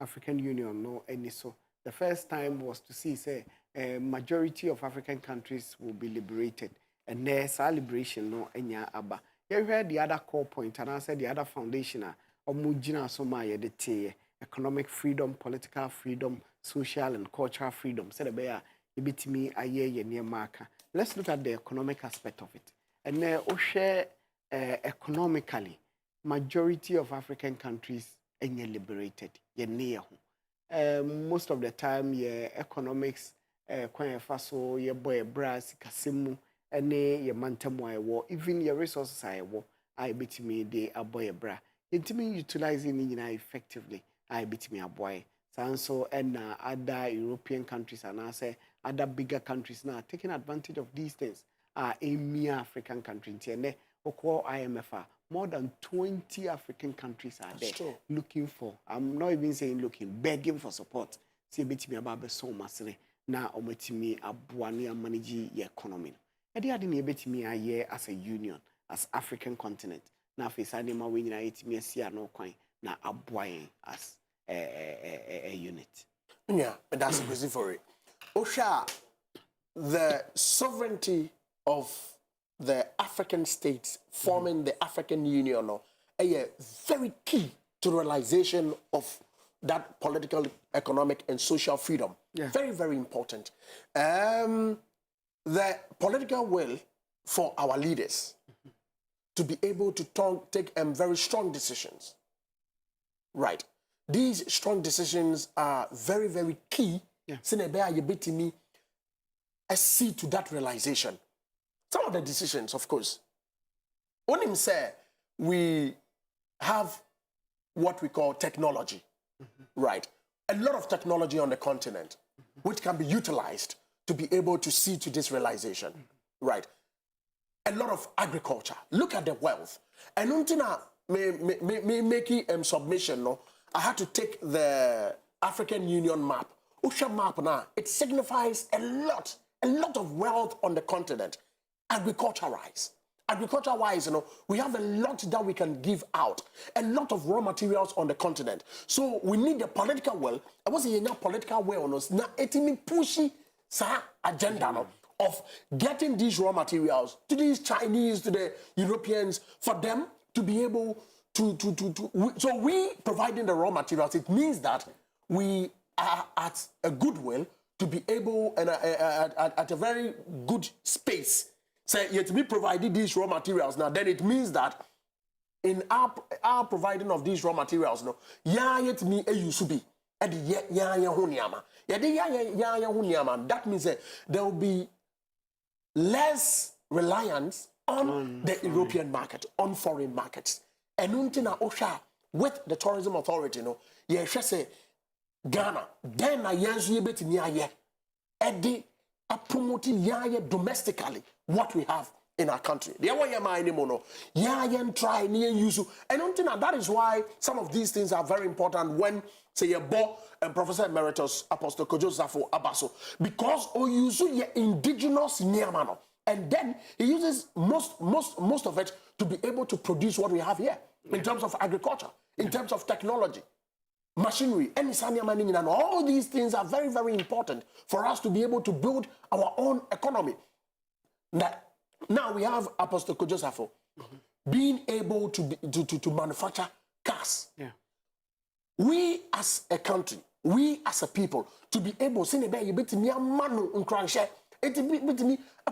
African Union no any so. The first time was to see say a majority of African countries will be liberated, and there's a liberation no enya aba. You heard the other core point, and I said the other foundation omujina so ma yedete economic freedom, political freedom, social and cultural freedom. Said the me aye ye near marker. Let's look at the economic aspect of it. And share economically, majority of African countries are liberated. Most of the time, economics, kwen faso, ye boy brass, kasimu, ene ye mantamu even your resources I bet me they are boy bra. Intimi utilizing effectively, I bet me a boy. So and other European countries and I say other bigger countries now taking advantage of these things are a mere African country. And IMF more than 20 African countries are there looking for. I'm not even saying looking, begging for support. See me about so much now me abuani manage your economy. And they are the me a year as a union, as African continent. Now face anima when I eat me a see no coin now abuani as a unit. Yeah, but that's a question for it. Osha, the sovereignty of the African states forming the African Union are very key to the realization of that political, economic, and social freedom. Yeah. Very, very important. The political will for our leaders to be able to take very strong decisions. Right. These strong decisions are very, very key. Yeah. I see to that realization. Some of the decisions, of course. On him say we have what we call technology, right? A lot of technology on the continent, which can be utilized to be able to see to this realization, right? A lot of agriculture. Look at the wealth. And until me making submission, no. I had to take the African Union map. Usha map now, it signifies a lot of wealth on the continent. Agriculture-wise, we have a lot that we can give out. A lot of raw materials on the continent. So we need the political will. I was saying political will on us. Now, it means pushing sa agenda of getting these raw materials to these Chinese, to the Europeans, for them to be able so we providing the raw materials, it means that we are at a goodwill to be able and at a very good space. Say yet we provided these raw materials now, then it means that in our providing of these raw materials, no, yet me a used to be at that means that there will be less reliance on the European market, on foreign markets. And untina Osha with the tourism authority, no, ye say Ghana, then I yanzu bit niaye, Eddie a promoting yaye domestically what we have in our country. The way you mind mono, yaye try near use, and untina that is why some of these things are very important when say a bo and Professor Emeritus Apostle Kojo Zafo Abaso, because o use ye indigenous niamano, and then he uses most of it to be able to produce what we have here. In terms of agriculture, in terms of technology, machinery, and all these things are very, very important for us to be able to build our own economy. Now we have Apostle Kojosafo being able to manufacture cars. Yeah. We as a country, we as a people, to be able to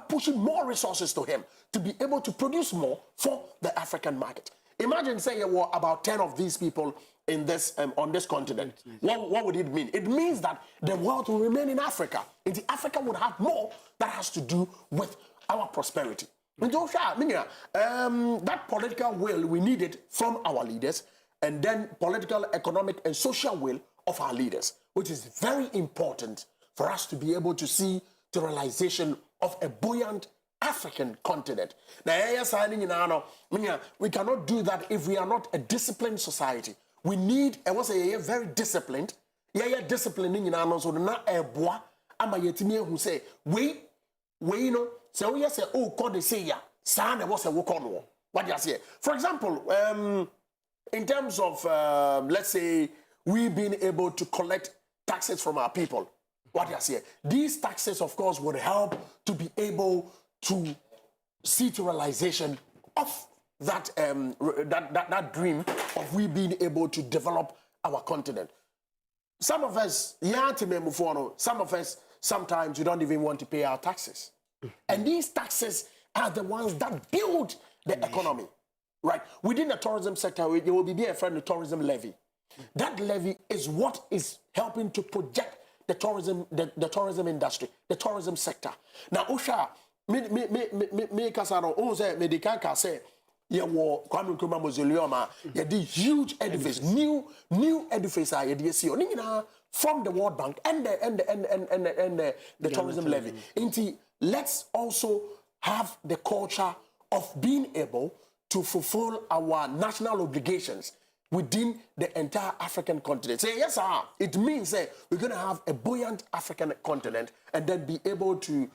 pushing more resources to him to be able to produce more for the African market. Imagine saying there were about 10 of these people in this on this continent. What would it mean? It means that the world will remain in Africa. And Africa would have more that has to do with our prosperity. That political will we needed from our leaders, and then political, economic, and social will of our leaders, which is very important for us to be able to see the realization of a buoyant African continent. Now, we cannot do that if we are not a disciplined society. We need, I was a very disciplined, disciplining in our so not a bois, ama yetime who say, we know, so we say, oh, God, they say, yeah, son, was a walk on. What do you say? For example, in terms of, let's say, we being able to collect taxes from our people. What you say? These taxes, of course, would help to be able to see to realization of that that dream of we being able to develop our continent. Some of us, some of us, sometimes we don't even want to pay our taxes. And these taxes are the ones that build the economy, right? Within the tourism sector, there will be a friend of tourism levy. That levy is what is helping to project the tourism industry, the tourism sector. Now, Osha, me kasaro, oze medikaka say, ye wo Kwame Nkrumah mausoleum, ye di huge edifice, new edifice ye di see from the World Bank and the tourism levy. Let's also have the culture of being able to fulfill our national obligations within the entire African continent. Say, yes, sir. It means we're going to have a buoyant African continent and then be able to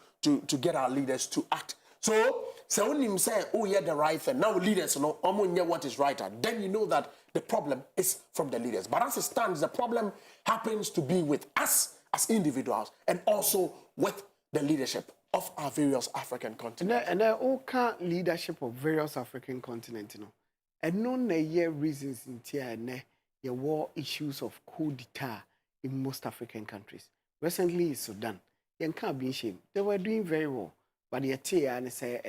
get our leaders to act. So when you say, oh, yeah, the right thing, now leaders know what is right, then you know that the problem is from the leaders. But as it stands, the problem happens to be with us as individuals and also with the leadership of our various African continents. And all leadership of various African continents, and no reasons in here, there were issues of coup d'etat in most African countries. Recently in Sudan, you can't be ashamed. They were doing very well. But the tia and say,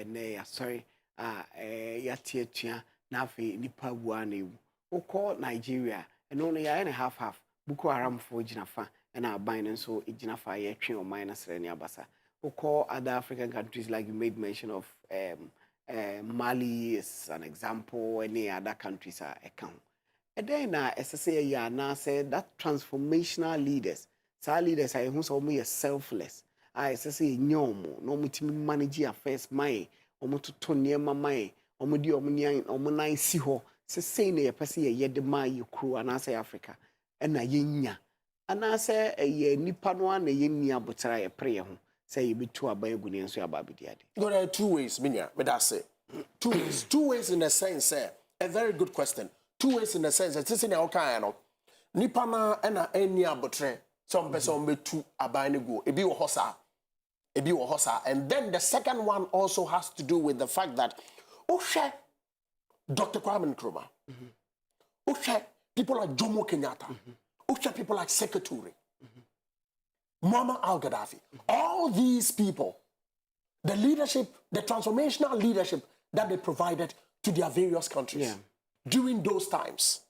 sorry, yatia, nafi, nipa wane, who call Nigeria, and only a half, Boko Haram for Jinafa, and our binding so Jinafa, ye train or minus Renia Basa. Who call other African countries like you made mention of Mali is an example, any other countries are account. And then as I say, yeah, now say that transformational leaders, so leaders are who me a selfless. I say nyomo, no mutimi manage affairs my, to Tonya my, omudi omunai siho, say ne pesi ye de ma you crew and I say Africa, and a yenya. And I say a ye nipanoa ne yenya butara a prayer. Say you be too abayaguni and so about the idea. There are two ways, Minya, but that's it. Two ways in a sense, a very good question. Two ways in a sense, it's in our kind of Nipana and any abutre, some person be too abayanigo, a be hosa. And then the second one also has to do with the fact that Dr. Kwame Nkrumah, people like Jomo Kenyatta, people like Sekaturi, Muammar al-Gaddafi, all these people, the leadership, the transformational leadership that they provided to their various countries during those times.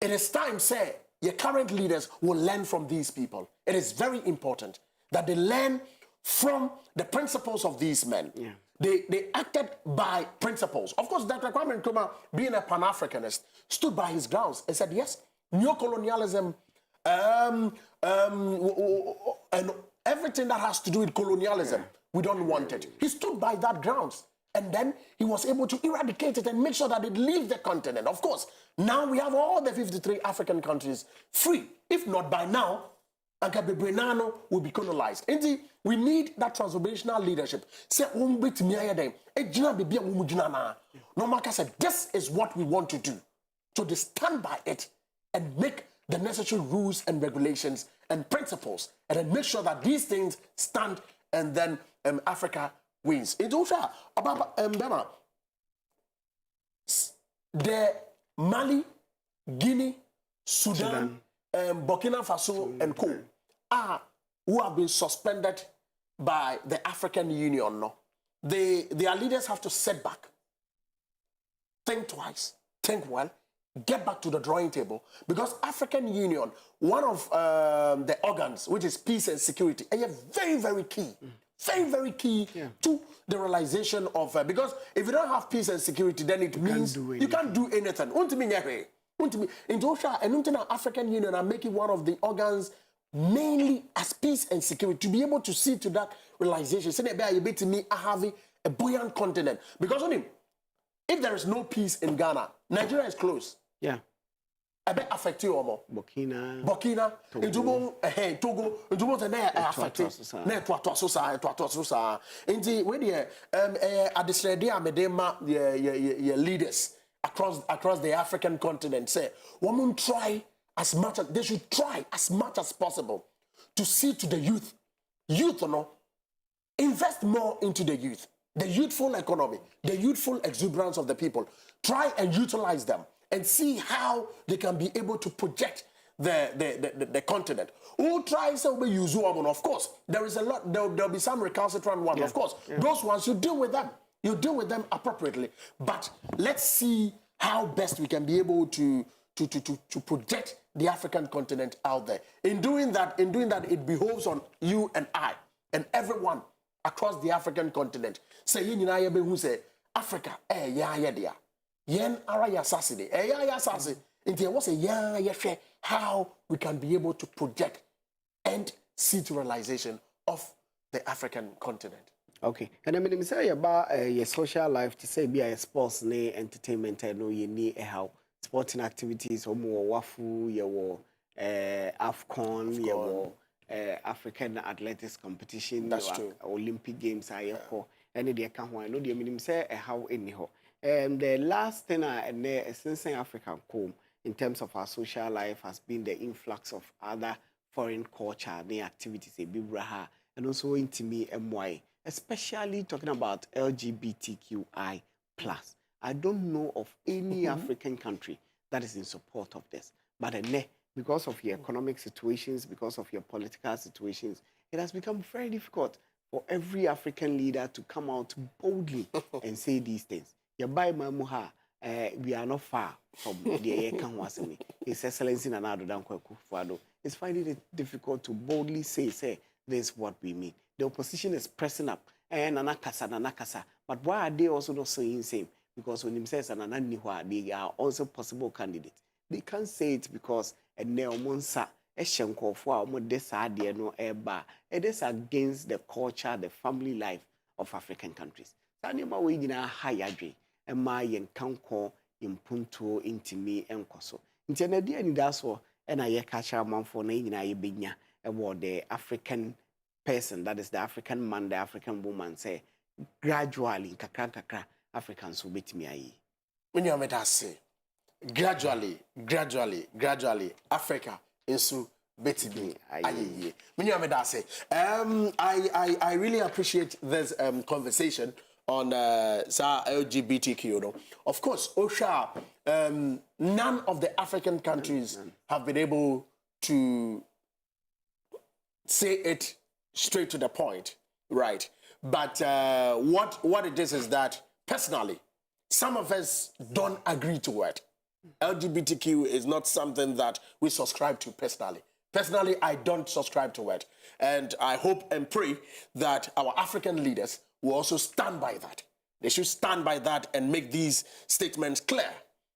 It is time, say, your current leaders will learn from these people. It is very important that they learn from the principles of these men. They acted by principles. Of course, Dr. Kwame Nkrumah, being a Pan-Africanist, stood by his grounds and said, yes, neocolonialism and everything that has to do with colonialism, we don't want it. He stood by that grounds. And then he was able to eradicate it and make sure that it leaves the continent. Of course, now we have all the 53 African countries free. If not by now, Anka will be colonized. Indeed, we need that transformational leadership. Say, Nomaka said, this is what we want to do. So they stand by it and make the necessary rules and regulations and principles, and then make sure that these things stand, and then Africa wins. It's also about the Mali, Guinea, Sudan, Burkina Faso, and Co. are who have been suspended by the African Union. No, their leaders have to sit back, think twice, think well, get back to the drawing table, because African Union, one of the organs, which is peace and security, is very, very key. Very, very key to the realization of, because if you don't have peace and security, then it means you can't do anything. In Joshua, and African Union are making one of the organs mainly as peace and security, to be able to see to that realization. Say that you bet me having a buoyant continent. Because if there is no peace in Ghana, Nigeria is closed. Yeah. I bet affect you or more. Burkina, Togo, Togo, affected. Indeed, when you at this idea, your leaders across the African continent say, woman try as much as they should try as much as possible to see to the youth. Youth, invest more into the youth, the youthful economy, the youthful exuberance of the people. Try and utilize them and see how they can be able to project the continent. Who tries to use one? Of course, there is a lot. There'll be some recalcitrant ones. Of course, those ones you deal with them. You deal with them appropriately. But let's see how best we can be able to project the African continent out there. In doing that, it behoves on you and I and everyone across the African continent. Say who say Africa, yen ara ya saside, ya sasi. Inti was a how we can be able to project and see to realization of the African continent. Okay, and I mean, say about your social life to say be a sports, entertainment, and no, you need how sporting activities, or more wafu, your AFCON, your African athletics competition, that's true. Olympic Games, I call any day can one. No, the minimum say how anyhow. The last thing since African come in terms of our social life has been the influx of other foreign culture, the activities, a bibraha, and also intimi MY, especially talking about LGBTQI plus. I don't know of any African country that is in support of this, but because of your economic situations, because of your political situations, it has become very difficult for every African leader to come out boldly and say these things. We are not far from the His Excellency Nana Dankwa Akufo-Addo is finding it difficult to boldly say this is what we mean. The opposition is pressing up, Nana Kasa. But why are they also not saying the same? Because when him says Nana Niwa, they are also possible candidates. They can't say it because Neomonsa, Eshenko for Modesa, no eba. It is against the culture, the family life of African countries. Sanima we in a higher degree. Emma yen kanko impunto intimi enkoso. Ntianadi ani daso na ye kacha manfo na nyina ye benya about the African person, that is the African man, the African woman say gradually kakra Africans will bet me ayi. When you that say gradually Africa into bet me ayi. When you that say I really appreciate this conversation on LGBTQ. No? Of course, OSHA, none of the African countries have been able to say it straight to the point, right? But what it is that, personally, some of us don't agree to it. LGBTQ is not something that we subscribe to personally. Personally, I don't subscribe to it. And I hope and pray that our African leaders will also stand by that. They should stand by that and make these statements clear.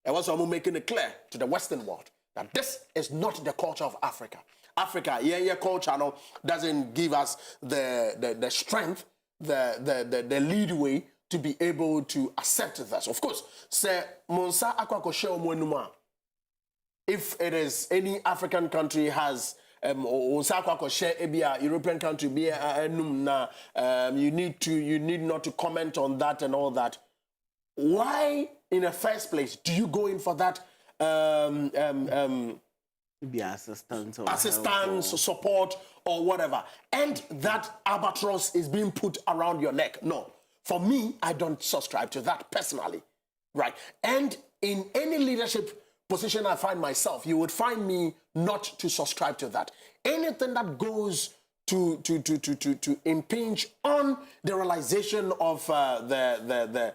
And also I'm making it clear to the Western world that this is not the culture of Africa. Africa, culture doesn't give us the strength, the leadway to be able to accept this. Of course, say Monsa Akwakoshe, if it is any African country has European country you need not to comment on that and all that. Why in the first place do you go in for that be assistance support or whatever, and that albatross is being put around your neck? No, for me, I don't subscribe to that personally, right? And in any leadership position I find myself, you would find me not to subscribe to that. Anything that goes to impinge on the realization of the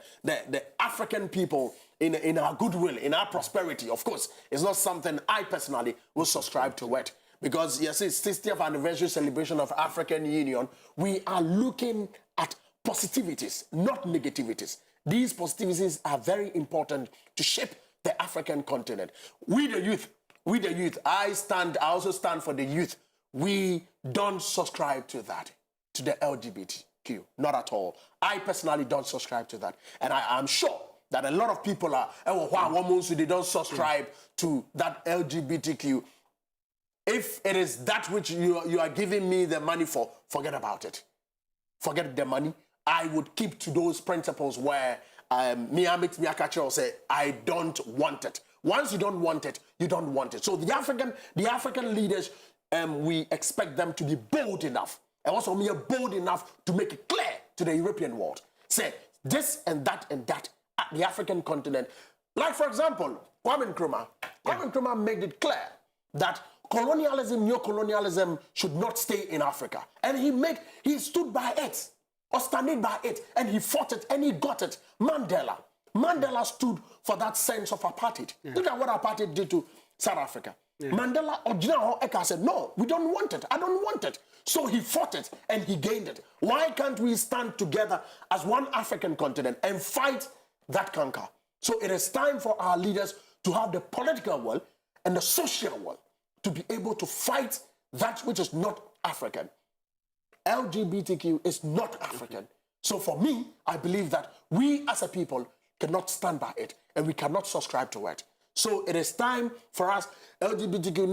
African people in our goodwill, in our prosperity, of course, is not something I personally will subscribe to it. Because yes, it's 60th anniversary celebration of African Union. We are looking at positivities, not negativities. These positivities are very important to shape the African continent. We the youth, I also stand for the youth. We don't subscribe to that, to the LGBTQ, not at all. I personally don't subscribe to that. And I'm sure that a lot of people they don't subscribe to that LGBTQ. If it is that which you are giving me the money for, forget about it. Forget the money. I would keep to those principles where me say, I don't want it. Once you don't want it, you don't want it. So the African leaders, we expect them to be bold enough, and also be bold enough to make it clear to the European world. Say this and that at the African continent. Like, for example, Kwame Nkrumah made it clear that colonialism, neo-colonialism should not stay in Africa. And he stood by it, or standing by it, and he fought it, and he got it. Mandela stood for that sense of apartheid. Look at what apartheid did to South Africa. Mandela original Eka said, no, we don't want it. I don't want it. So he fought it and he gained it. Why can't we stand together as one African continent and fight that conquer? So it is time for our leaders to have the political will and the social will to be able to fight that which is not African. LGBTQ is not African. So for me, I believe that we as a people cannot stand by it and we cannot subscribe to it. So it is time for us, LGBTQ,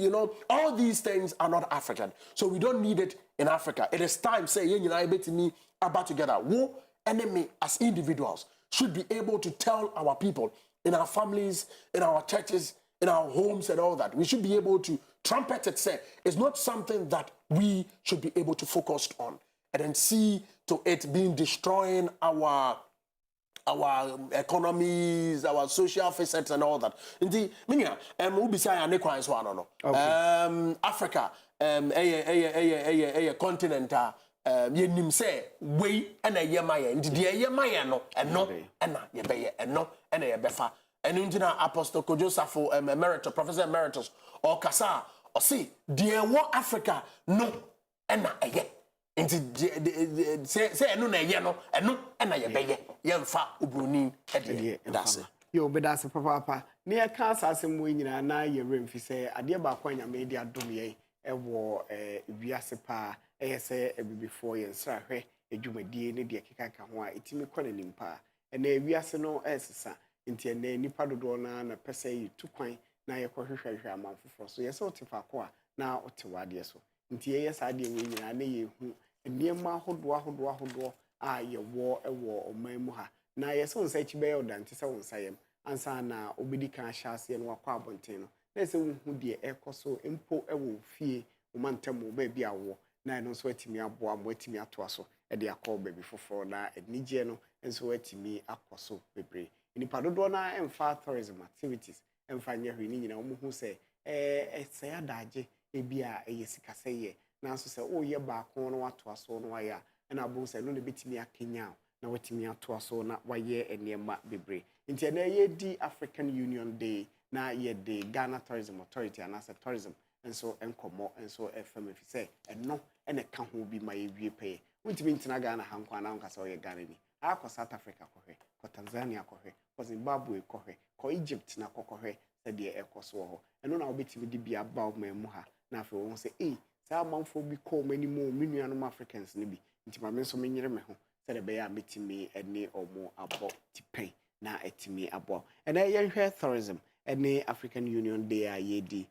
you know, all these things are not African. So we don't need it in Africa. It is time, say, you know, about together. We, enemy as individuals, should be able to tell our people in our families, in our churches, in our homes and all that. We should be able to trumpet it, say, it's not something that we should be able to focus on and then see to it being destroying our economies, our social facets and all that. Indeed, minya ubisa ne kwan so ano no. Africa a continent yenim say we na yemaye ndi de yemaye no eno na yebeye eno na yebefa. Enu ntina Apostle Kojosafo Emeritus, Professor Emeritus or kasa or see de wo Africa no na eye. Nti say eno na eye no eno na yebeye. Yemfa ubruni ede that's it. Yo bedase papa ne ya ka asase mu nyina na ye remfi say ade ba kwa nya media dom ye ewo wiase pa eyese ebibifo ye nsra hwe edwumadie ne de keka ka ho a etimi kwa na nimpa na wiase no esesa nti na nipa dodo na pese yi tukwan na ye kɔ hwehwehwe amanfofo so ye se otifa ko a na otewade so nti ye yesa ade we nyina na ye hu nniema hodo a ye wo ewo oman mu ha na ye se onsa chi be ye odante se onsa yem ansa na obedi kan hyase no wakɔ abonten no na se hu de ekoso empo ewo fie omantam ba bia wo na no so atimi aboa mo atimi ato aso e de akɔ baby foforo na enije no enso atimi akɔso bebre nipa dodo na emfa tourism activities emfa nya hwe ni nyina wo hu se se adaje ebia eyesika se ye na so se o ye ba kon no wato aso no ya na abu se no le betimi akenya na watimi ato aso na waye enema bebre nti na ye di African Union Day na ye de Ghana Tourism Authority and as a tourism enso enkomo enso FMS say eno ene ka ho bi ma ye wie pe wutimi ntina Ghana hankwa na nka so ye Ghana ni akɔ South Africa kɔhwe kɔ Tanzania kɔhwe kɔ Zimbabwe kɔhwe kɔ Egypt na kɔhwe sɛ de ɛkɔ so hɔ eno na obetimi di bia ba o ma mu ha na afɛ wo sɛ saa manfo bi kɔ mani mu minuanom Africans ni bi nti ma me nso menyere me ho sɛ de be ya metimi ene omo abɔ tipen na etimi abɔ ena ye hwɛ tourism ene African Union Day a yedi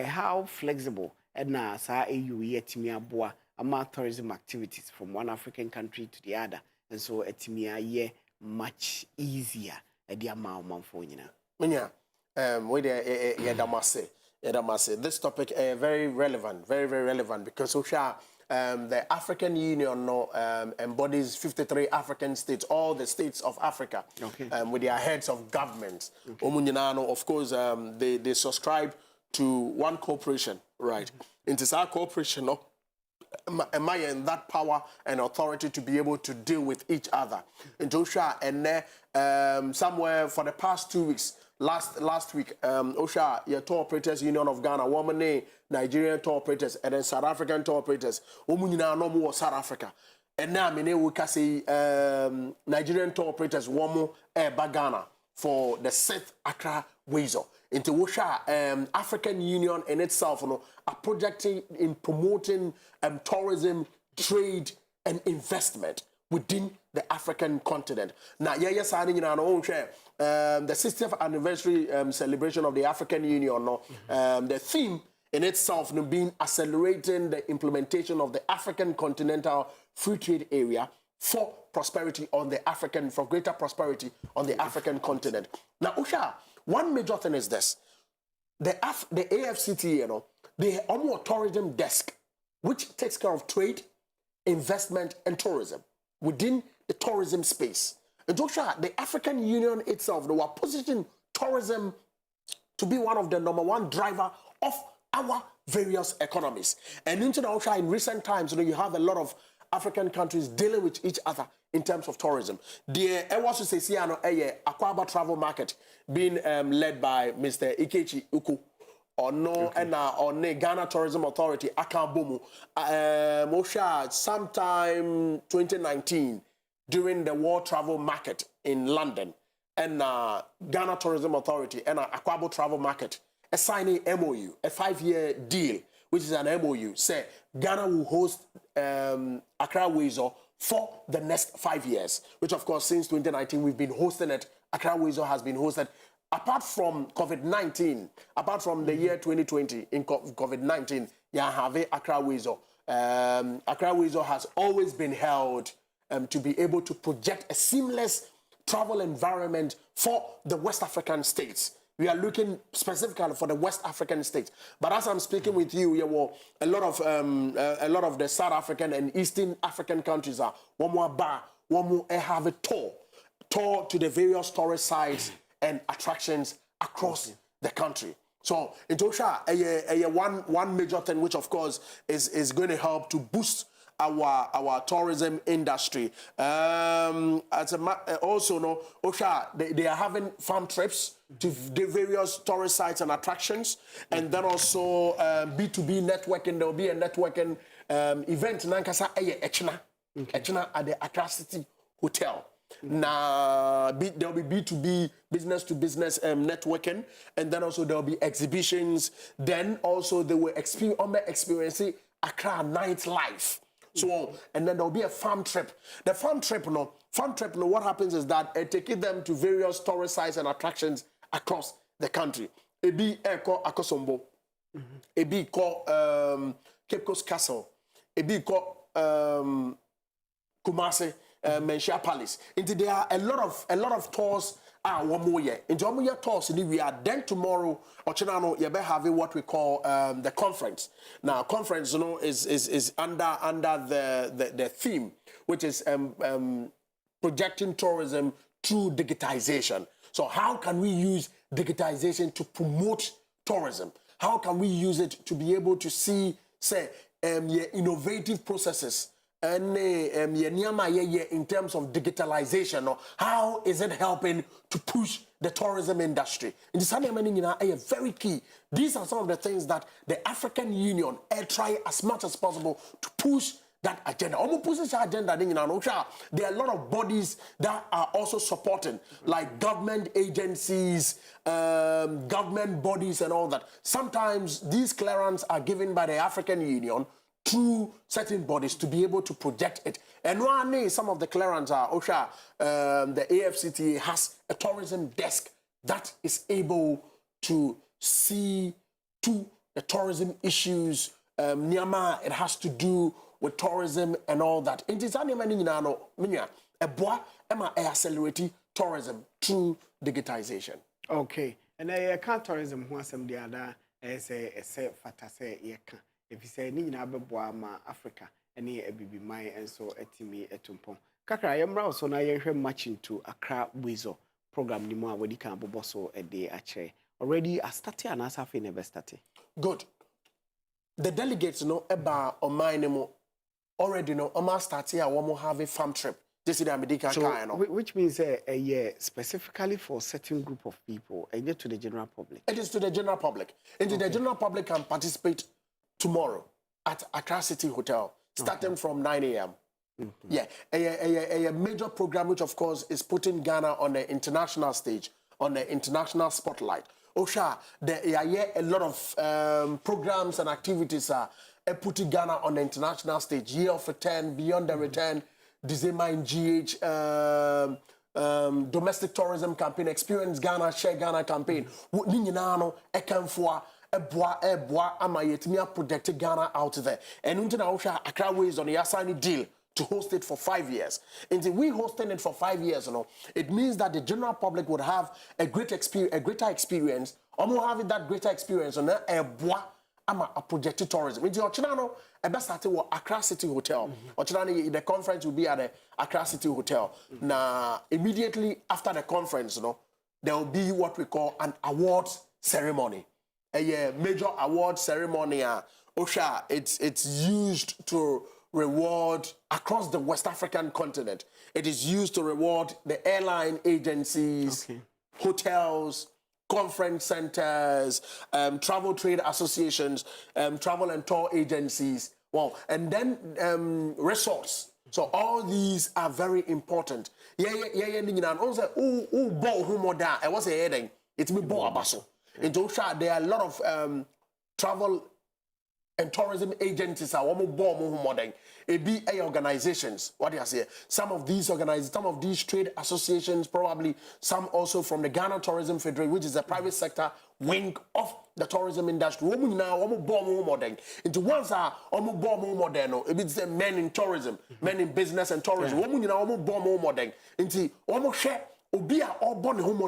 how flexible na saa EU yetimi abɔ ama tourism activities from one African country to the other and so etimi aye much easier edi ama manfo nyina menya we dey yedamase this topic very relevant, very relevant because the African Union embodies 53 African states, all the states of Africa, with their heads of governments. Of course, they subscribe to one corporation, right? Into our corporation, am I in that power and authority to be able to deal with each other? And Joshua, and somewhere for the past 2 weeks, last week, Osha, your tour operators union of Ghana, woman, Nigerian tour operators, and then South African tour operators, woman no more South Africa. And now we can say Nigerian tour operators, woman, Ghana for the 6th Accra Weizo. Into Osha, African Union in itself, are projecting in promoting tourism, trade, and investment within the African continent. Now, the 60th anniversary celebration of the African Union, the theme in itself being accelerating the implementation of the African Continental Free Trade Area for prosperity on the African, for greater prosperity on the African continent. Now, Usha, one major thing is this. The AFCT, you know, they have a tourism desk, which takes care of trade, investment, and tourism within the tourism space. And Joshua, the African Union itself, they were positioning tourism to be one of the #1 driver of our various economies. And international, in recent times, you know, you have a lot of African countries dealing with each other in terms of tourism. The Aquaba travel market being led by Mr. Ikechi Uku, or no, and on the Ghana Tourism Authority, Akambomu, Mosha, sometime 2019 during the World Travel Market in London, and Ghana Tourism Authority and Aquabo Travel Market signing MOU, a 5-year deal, which is an MOU. Say Ghana will host Accra Weizo for the next 5 years, which of course since 2019 we've been hosting it. Accra Weizo has been hosted. Apart from COVID-19, apart from the year 2020 in COVID-19, yeah, have Accra Weizo. Accra Weizo has always been held to be able to project a seamless travel environment for the West African states. We are looking specifically for the West African states. But as I'm speaking with you, yeah, well, a lot of the South African and Eastern African countries are one more have a tour to the various tourist sites and attractions across the country. So in Tosha, one major thing, which of course is going to help to boost our tourism industry. Also, no, Osha, they are having farm trips to the various tourist sites and attractions, and then also B2B networking. There will be a networking event. Nankasa Echna at the Accra City Hotel. Now there will be B2B, business to business networking, and then also there will be exhibitions. Then also they will experiencing Accra nightlife. So, and then there'll be a farm trip. The farm trip, what happens is that taking them to various tourist sites and attractions across the country. Ebi Eko Akosombo, Ebi Ko Cape Coast Castle, Ebi Ko Kumasi, Menchia Palace. Into there are a lot of tours. One more year. Into 1 year tours, we are then tomorrow. Or Chinano, you better have what we call the conference. Now, conference, you know, is under the theme, which is projecting tourism through digitization. So, how can we use digitization to promote tourism? How can we use it to be able to see, say, innovative processes? And in terms of digitalization, how is it helping to push the tourism industry? In the very key. These are some of the things that the African Union try as much as possible to push that agenda. There are a lot of bodies that are also supporting, like government agencies, government bodies and all that. Sometimes these clearances are given by the African Union through certain bodies to be able to project it. And one some of the clearances are OSHA, the AFCT has a tourism desk that is able to see to the tourism issues. It has to do with tourism and all that. In Tanzania, accelerate tourism through digitization. Okay. And I can't tourism who some the other as a fatase yeka. If you say ni na beboa ma Africa any ebibi mai enso etimi etumpon kakra yemra so na yehwe matching to Accra Weizo program ni mo a wadi kan bobo so e de ache already I started and as have never started. Good. The delegates know about Omainemo already know Oma started a woman have a farm trip. This is the American which means a year specifically for a certain group of people and yet to the general public. It is to the general public. And the general public can participate tomorrow at Accra City Hotel, starting from 9 a.m. Yeah, a major program which, of course, is putting Ghana on the international stage, on the international spotlight. Osha, there are a lot of programs and activities are putting Ghana on the international stage. Year of Return, Beyond the Return, December in GH, domestic tourism campaign, Experience Ghana, Share Ghana campaign. Ama yetimi protect Ghana out there. And until now, Accra Weizo on the assigning deal to host it for 5 years. And if we hosting it for 5 years, it means that the general public would have a greater experience. Having that greater experience on a projected tourism. Into Ochinano, a best at Accra City Hotel. Ochinano, the conference will be at the Accra City Hotel. Now, immediately after the conference, there will be what we call an awards ceremony. A major award ceremony. Osha, it's used to reward across the West African continent. It is used to reward the airline agencies, hotels, conference centers, travel trade associations, travel and tour agencies, and then resorts. So all these are very important. It's me bo abaso. In Tosha, there are a lot of travel and tourism agencies are organizations. What do you say? Some of these trade associations, probably some also from the Ghana Tourism Federation, which is a private sector wing of the tourism industry. Into ones are it's the men in tourism, men in business and tourism. Into share obia or born home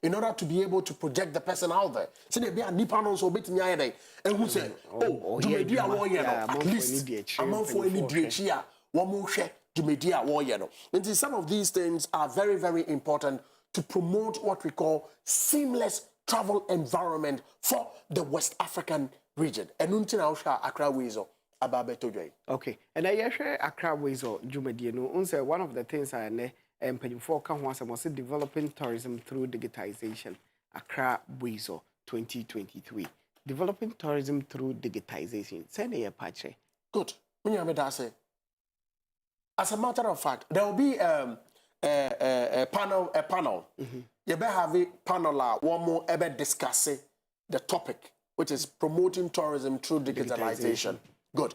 in order to be able to project the person out there. So they be a nipanos or bit and who say, Jumedia warrior, at least a month for any DHia, one more share, Jumedia warrior. And some of these things are very, very important to promote what we call seamless travel environment for the West African region. And until now, Accra Weizo. Okay, and I share Accra Weizo, Jumedia. No, one of the things I know. And Pennyfor can once was developing tourism through digitization. Accra Weizo 2023. Developing tourism through digitization. Send a patch. Good. As a matter of fact, there will be a panel. You better have a panel one more ever discussing the topic, which is promoting tourism through digitalization. Good.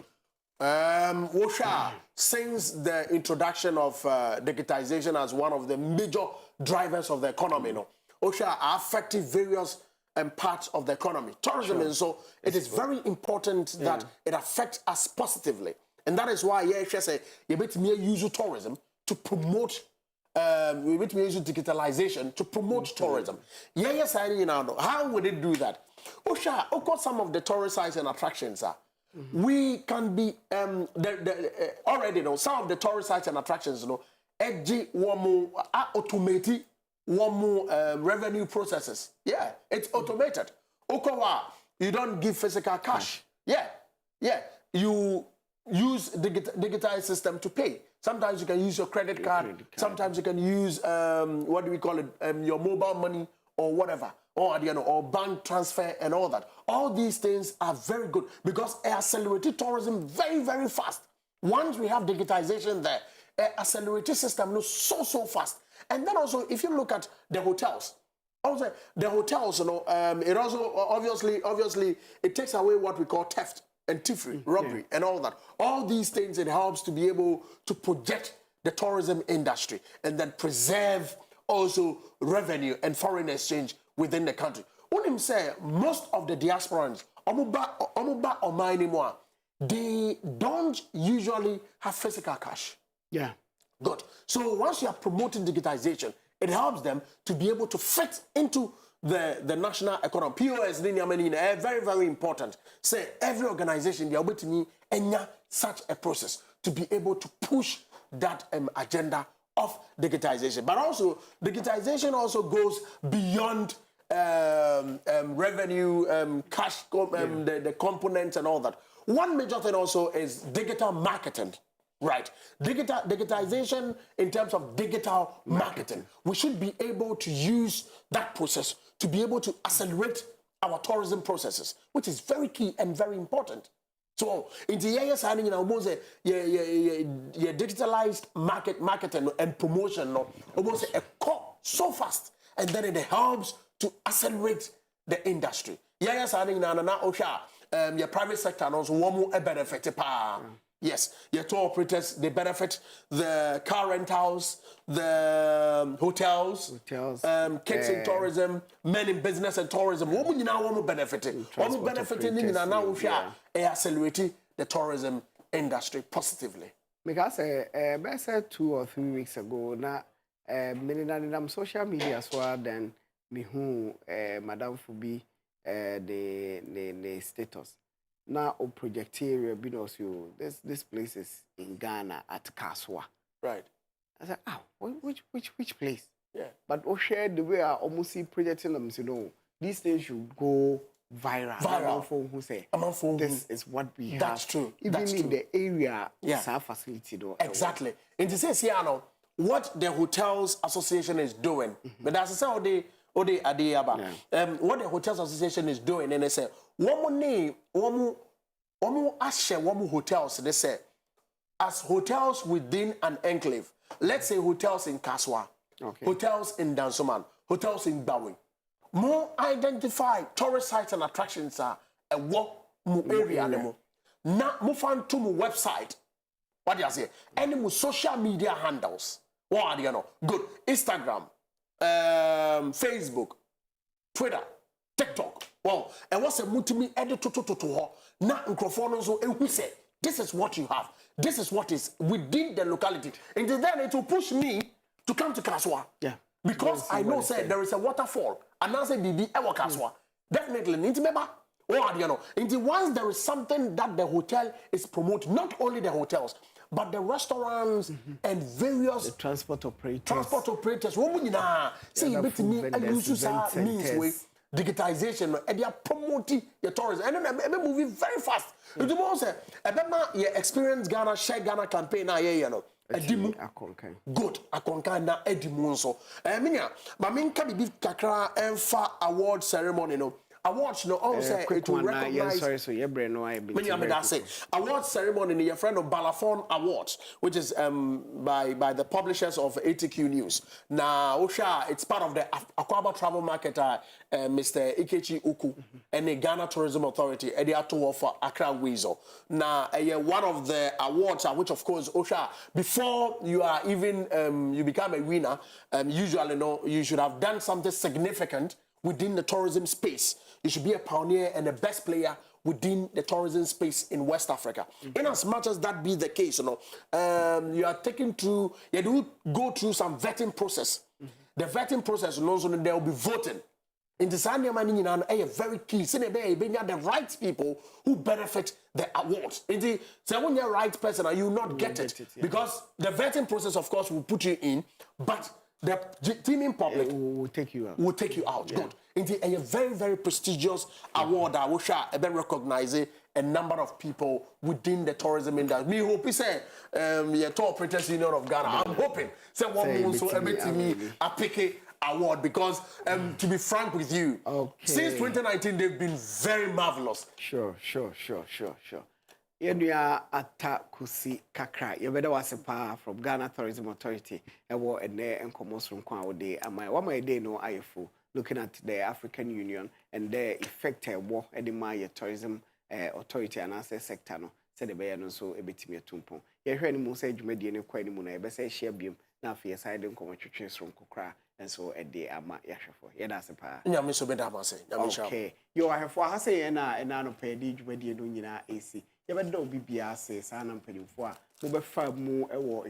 Since the introduction of digitization as one of the major drivers of the economy, OSHA are affecting various parts of the economy. Tourism, and so it is very important that it affects us positively. And that is why you bet me use tourism to promote we bet me use digitalization to promote tourism. How would it do that? OSHA, of course, some of the tourist sites and attractions are. We can be already some of the tourist sites and attractions automate revenue processes. Yeah, it's automated. Okowa, you don't give physical cash. Yeah, you use digitized system to pay. Sometimes you can use your credit card. Sometimes you can use what do we call it, your mobile money or whatever. Or bank transfer and all that. All these things are very good because it accelerated tourism very, very fast. Once we have digitization there, accelerated system is so fast. And then also, if you look at the hotels, it also obviously it takes away what we call theft and thievery, robbery, and all that. All these things, it helps to be able to project the tourism industry and then preserve also revenue and foreign exchange within the country. When say most of the diasporans, they don't usually have physical cash. Yeah. Good. So once you are promoting digitization, it helps them to be able to fit into the national economy. POS, very, very important. Say every organization, they are able to me such a process to be able to push that agenda of digitization. But also, digitization also goes beyond revenue, cash, the components and all that. One major thing also is digital marketing. Right. Digitization in terms of digital marketing. We should be able to use that process to be able to accelerate our tourism processes, which is very key and very important. So, in the year signing in almost digitalized marketing and promotion, almost a core so fast, and then it helps to accelerate the industry. Yeah, signing in Osha, your private sector and also one more benefit. Yes, your tour operators, they benefit, the car rentals, the hotels, kids in tourism, men in business and tourism. What would you now want to benefit? What would benefit in now accelerate the tourism industry positively? Because best 2 or 3 weeks ago, na I'm social media as well. Then me who Madam Fubi the status now o project area because you this place is in Ghana at Kaswa. Right. I said, which place? Yeah. But we share the way I almost see projecting them. You know, these things should go viral. Viral. For who say this is what we have. That's true. Even That's in true. the area, Yeah. it's our facility though. Exactly. In the sense here now, what the Hotels Association is doing, but as I say, what the Hotels Association is doing, and they say, one hotels, they say, as hotels within an enclave, let's say hotels in Kaswa, hotels in Dansoman, hotels in Bawing, more identify tourist sites and attractions are a walk area anymore. Now, move on to my website. What do you say? Any social media handles. What do you know? Good. Instagram, Facebook, Twitter, TikTok. Wow. And what's a multi edit to now microphone so who say this is what you have. This is what is within the locality. And then it will push me to come to Kaswa. Yeah. Because I know say there is a waterfall. And now say BB ewa Kaswa. Definitely need to remember. What do you know? And once there is something that the hotel is promoting, not only the hotels, but the restaurants and various transport operators. Woman, say you bet me, I use means way digitization, and they are promoting your tourism. And then I'm moving very fast. You do more say, your experience Ghana, share Ghana campaign, you know. Good, Akonka na Edimu so. Minya, but min can be kakra enfa award ceremony no. Awards no all say it will recognize. Sorry, so your brain no I be. Award ceremony in your friend of Balafon Awards, which is by the publishers of ATQ News. Now, Osha, it's part of the Akwaba Travel Marketer, Mr. Ikechi Uku, and the Ghana Tourism Authority, Ediato for Accra Weizo. Now, one of the awards, which of course, Osha, before you are even you become a winner, usually no, you should have done something significant within the tourism space. You should be a pioneer and the best player within the tourism space in West Africa. In as much as that be the case, you know, you are taken through, you do go through some vetting process. The vetting process, you know, so they will be voting. In the Sunday morning, very key. So they the right people who benefit the awards. In the when you're right person, you will not get it. Because the vetting process, of course, will put you in, but the team in public will take you out. Yeah. Good. It's a very, very prestigious award that will recognize a number of people within the tourism industry. Me hope say the Tour Operators Union of Ghana. I'm hoping say one more so a pick award because to be frank with you, since 2019 they've been very marvelous. Sure. Yenua ata kusi kakra. You better was a pa from Ghana Tourism Authority. Ewo ene enkomos from kwa ode amai. Wama ede no ayefu looking at the African Union and the effect wo edema ye tourism authority and as sector no. Said the bear no so ebetimi atumpo. Ye hwe ni mu say dwumadi ne kwa ni mu na e be say share biom na afie side nkomo twetwe from kokra and so ede ama yahwefo. Ye da se pa. Nyame so be da ma say. Okay. Yo ahwefo ha say na no pa di dwumadi no nyina AC. You better be biase, San and Penifua, who be far more